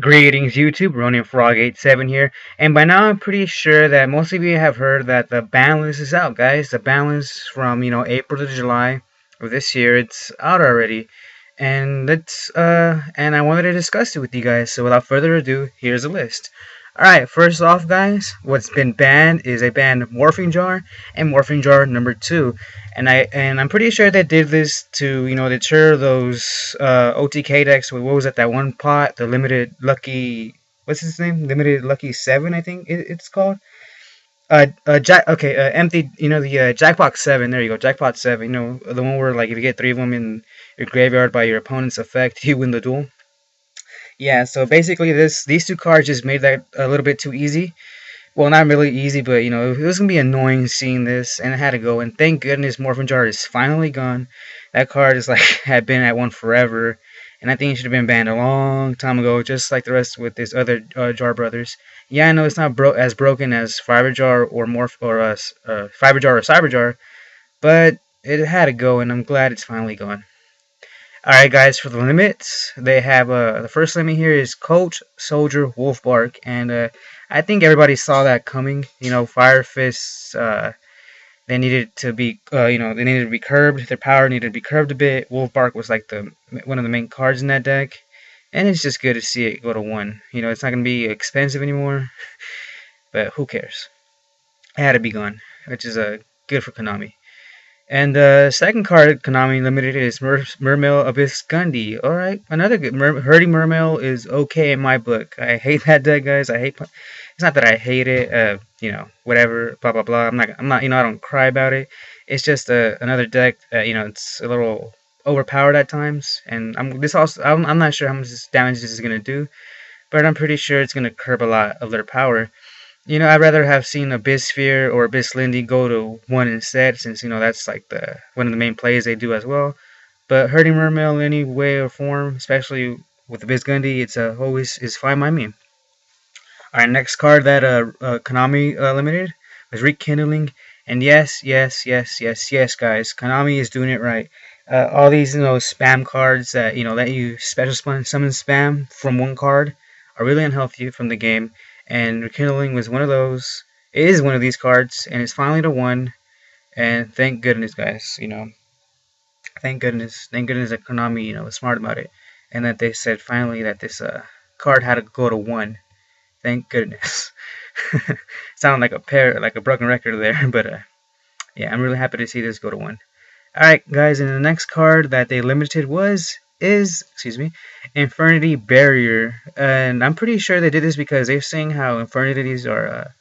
Greetings YouTube, Ronin Frog 87 here, and by now I'm pretty sure that most of you have heard that the ban list is out, guys. The ban list from, April to July of this year, it's out already. And I wanted to discuss it with you guys. So without further ado, here's a list. Alright, first off guys, what's been banned is a banned morphing jar and morphing jar number 2. And I'm pretty sure they did this to, deter those OTK decks with, what was it, that one pot, the limited lucky, what's his name? Limited lucky 7, I think it's called. Empty, the jackpot 7. There you go, jackpot 7. The one where, like, if you get 3 of them in your graveyard by your opponent's effect, you win the duel. Yeah, so basically these two cards just made that a little bit too easy. Well, not really easy, but it was gonna be annoying seeing this, and it had to go. And thank goodness Morphin Jar is finally gone. That card is like had been at one forever, and I think it should have been banned a long time ago, just like the rest with this other Jar Brothers. Yeah, I know it's not as broken as Fiber Jar or Fiber Jar or Cyber Jar, but it had to go, and I'm glad it's finally gone. Alright guys, for the limits, they have the first limit here is Coach, Soldier, Wolfbark, and I think everybody saw that coming. Fire Fists, they needed to be, they needed to be curbed. Their power needed to be curbed a bit. Wolfbark was like one of the main cards in that deck, and it's just good to see it go to 1. It's not gonna be expensive anymore, but who cares? It had to be gone, which is good for Konami. And the second card Konami limited is Mermail Abyss Gundy. Alright, another good. Hurting Mermail is okay in my book. I hate that deck, guys. It's not that I hate it, whatever, blah blah blah. I'm not, I don't cry about it. It's just another deck that, it's a little overpowered at times. And I'm not sure how much damage this is going to do, but I'm pretty sure it's going to curb a lot of their power. I'd rather have seen Abyss Sphere or Abyss Lindy go to 1 instead, since, that's like one of the main plays they do as well. But hurting Mermail in any way or form, especially with Abyss Gundy, it's always is fine by me. Alright, next card that Konami limited was Rekindling. And yes, guys, Konami is doing it right. All these, spam cards that, let you special summon spam from one card are really unhealthy from the game. And Rekindling was one of those. It is one of these cards, and it's finally to 1. And thank goodness, guys. Thank goodness that Konami, was smart about it, and that they said finally that this card had to go to 1. Thank goodness. Sound like a broken record there, but yeah, I'm really happy to see this go to 1. All right, guys, and the next card that they limited is Infernity Barrier, and I'm pretty sure they did this because they're saying how Infernities are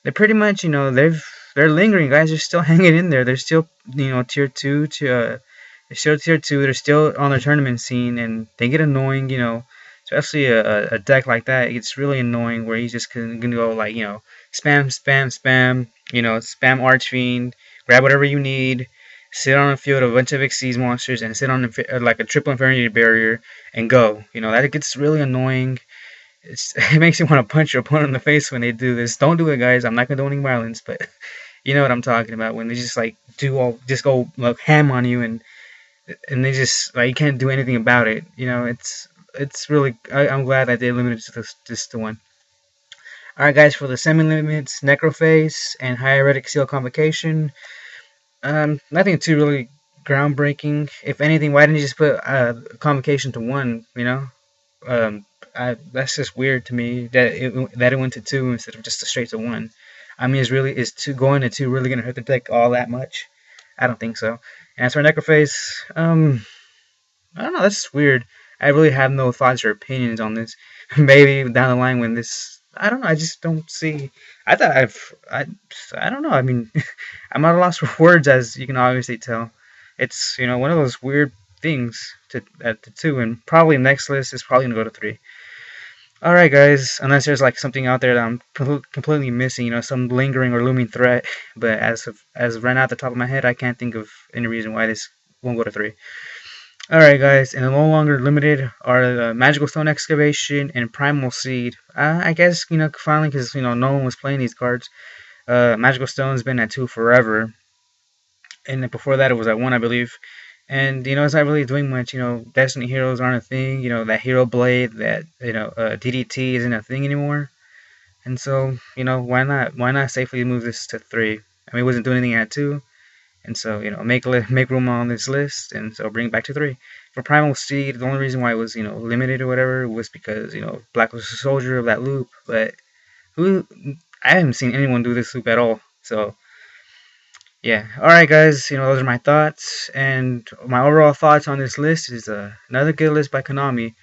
they're pretty much, they're lingering, guys. They're still hanging in there. They're still, tier 2 to they're still tier 2. They're still on the tournament scene, and they get annoying, especially a deck like that. It's really annoying where he's just gonna go like, spam, spam, spam Archfiend, grab whatever you need, sit on a field of a bunch of Xyz monsters, and sit on like a triple Infinity Barrier and go. That gets really annoying. It makes you want to punch your opponent in the face when they do this. Don't do it, guys. I'm not condoning violence, but you know what I'm talking about, when they just like go like ham on you, and they just like you can't do anything about it. It's really I'm glad that they limited this to 1. Alright, guys, for the semi-limits, Necroface and Hieratic Seal Convocation. Nothing too really groundbreaking. If anything, why didn't you just put Convocation to 1? That's just weird to me that it went to 2 instead of just a straight to 1. I mean, is going to 2 really gonna hurt the deck all that much? I don't think so. And as for Necroface, I don't know. That's weird. I really have no thoughts or opinions on this. Maybe down the line when this, I don't know. I just don't see. I don't know. I mean, I'm at a loss for words, as you can obviously tell. It's one of those weird things at the 2, and probably next list is probably gonna go to 3. Alright, guys, unless there's like something out there that I'm completely missing, some lingering or looming threat, but as right now at the top of my head, I can't think of any reason why this won't go to 3. Alright, guys, and the no longer limited are the Magical Stone Excavation and Primal Seed. I guess, finally, because, no one was playing these cards. Magical Stone's been at 2 forever, and before that it was at 1, I believe. And it's not really doing much. Destiny heroes aren't a thing. That hero blade, that DDT isn't a thing anymore. And so why not safely move this to 3? I mean, it wasn't doing anything at 2. And so, make room on this list, and so bring it back to 3. For Primal Steed, the only reason why it was, limited or whatever was because, Black was a soldier of that loop. But who I haven't seen anyone do this loop at all. So yeah. Alright guys, those are my thoughts. And my overall thoughts on this list is another good list by Konami.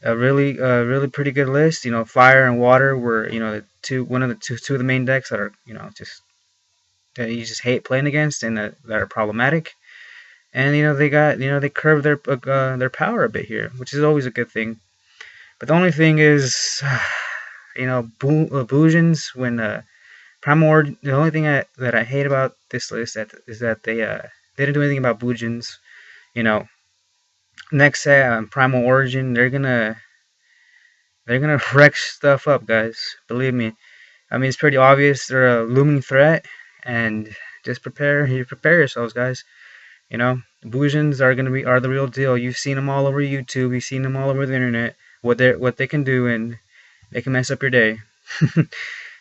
A really pretty good list. Fire and water were, one of the two of the main decks that are, just that you just hate playing against and that are problematic. And they curve their power a bit here, which is always a good thing. But the only thing is, Bujins when Primal. The only thing that I hate about this list is that they didn't do anything about Bujins. You know, next set Primal Origin, they're gonna wreck stuff up, guys. Believe me. I mean, it's pretty obvious they're a looming threat, and just prepare yourselves, guys. Bujins are the real deal. You've seen them all over YouTube. You've seen them all over the internet. What they can do, and they can mess up your day.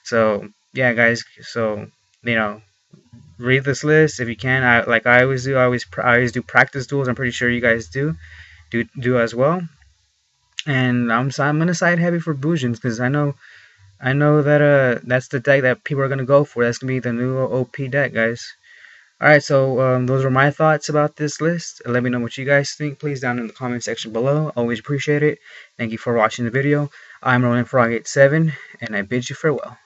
So yeah, guys. So read this list if you can. I always do. I always do practice duels. I'm pretty sure you guys do as well. And I'm gonna side heavy for Bujins because I know that that's the deck that people are gonna go for. That's gonna be the new OP deck, guys. Alright, so those were my thoughts about this list. Let me know what you guys think, please, down in the comment section below. Always appreciate it. Thank you for watching the video. I'm Ronin Frog 87, and I bid you farewell.